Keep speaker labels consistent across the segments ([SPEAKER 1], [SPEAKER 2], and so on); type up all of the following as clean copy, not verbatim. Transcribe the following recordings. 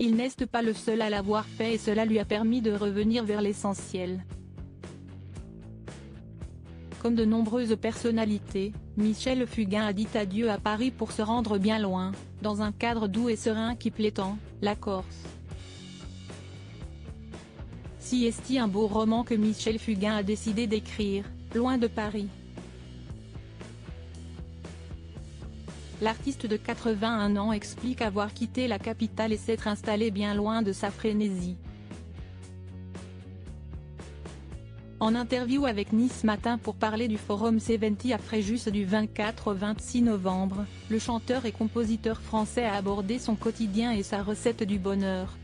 [SPEAKER 1] Il n'est pas le seul à l'avoir fait et cela lui a permis de revenir vers l'essentiel. Comme de nombreuses personnalités, Michel Fugain a dit adieu à Paris pour se rendre bien loin, dans un cadre doux et serein qui plaît tant, la Corse. Si est-il un beau roman que Michel Fugain a décidé d'écrire, loin de Paris. L'artiste de 81 ans explique avoir quitté la capitale et s'être installé bien loin de sa frénésie. En interview avec Nice Matin pour parler du Forum 70 à Fréjus du 24 au 26 novembre, le chanteur et compositeur français a abordé son quotidien et sa recette du bonheur.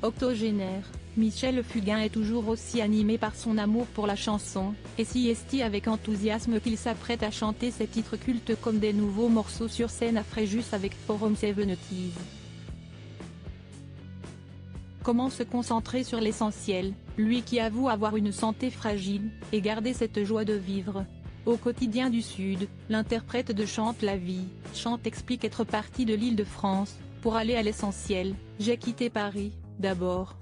[SPEAKER 1] Octogénaire, Michel Fugain est toujours aussi animé par son amour pour la chanson, et si est avec enthousiasme qu'il s'apprête à chanter ses titres cultes comme des nouveaux morceaux sur scène à Fréjus avec Forum 70. Comment se concentrer sur l'essentiel, lui qui avoue avoir une santé fragile, et garder cette joie de vivre. Au quotidien du Sud, l'interprète de Chante la vie, Chante explique être parti de l'Île-de-France, pour aller à l'essentiel. J'ai quitté Paris, d'abord.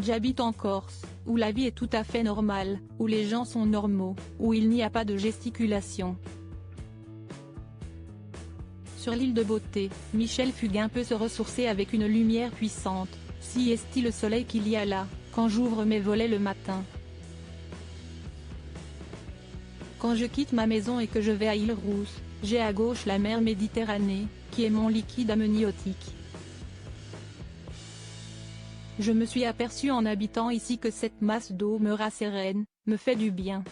[SPEAKER 1] J'habite en Corse, où la vie est tout à fait normale, où les gens sont normaux, où il n'y a pas de gesticulation. Sur l'île de beauté, Michel Fugain peut se ressourcer avec une lumière puissante, si est-il le soleil qu'il y a là, quand j'ouvre mes volets le matin. Quand je quitte ma maison et que je vais à Île-Rousse, j'ai à gauche la mer Méditerranée, qui est mon liquide amniotique. Je me suis aperçu en habitant ici que cette masse d'eau me rassérène, me fait du bien.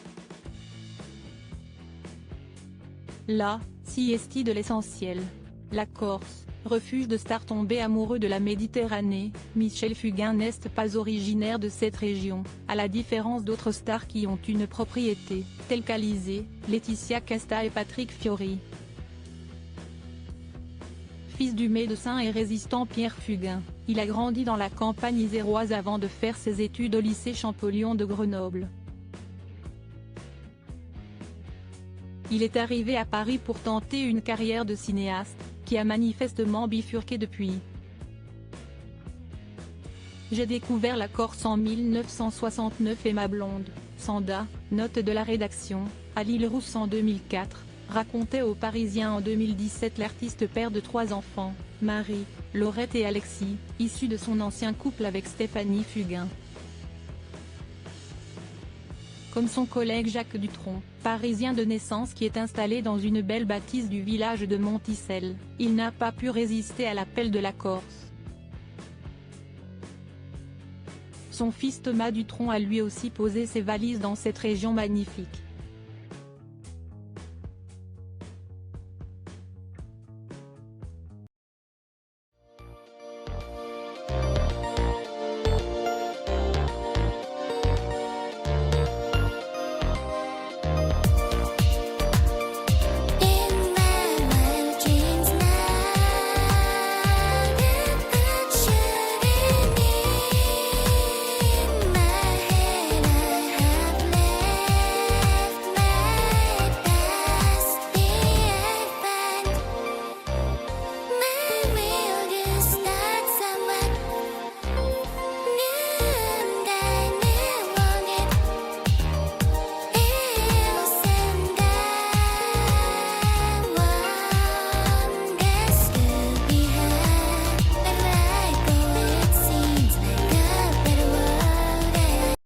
[SPEAKER 1] Là, si est-il de l'essentiel. La Corse, refuge de stars tombés amoureux de la Méditerranée, Michel Fugain n'est pas originaire de cette région, à la différence d'autres stars qui ont une propriété, telles qu'Alizée, Laetitia Casta et Patrick Fiori. Fils du médecin et résistant Pierre Fugain, il a grandi dans la campagne iséroise avant de faire ses études au lycée Champollion de Grenoble. Il est arrivé à Paris pour tenter une carrière de cinéaste, qui a manifestement bifurqué depuis. J'ai découvert la Corse en 1969 et ma blonde, Sanda, note de la rédaction, à l'Île-Rousse en 2004, racontait aux Parisiens en 2017 l'artiste père de 3 enfants, Marie, Laurette et Alexis, issus de son ancien couple avec Stéphanie Fugain. Comme son collègue Jacques Dutronc, parisien de naissance qui est installé dans une belle bâtisse du village de Monticelle, il n'a pas pu résister à l'appel de la Corse. Son fils Thomas Dutronc a lui aussi posé ses valises dans cette région magnifique.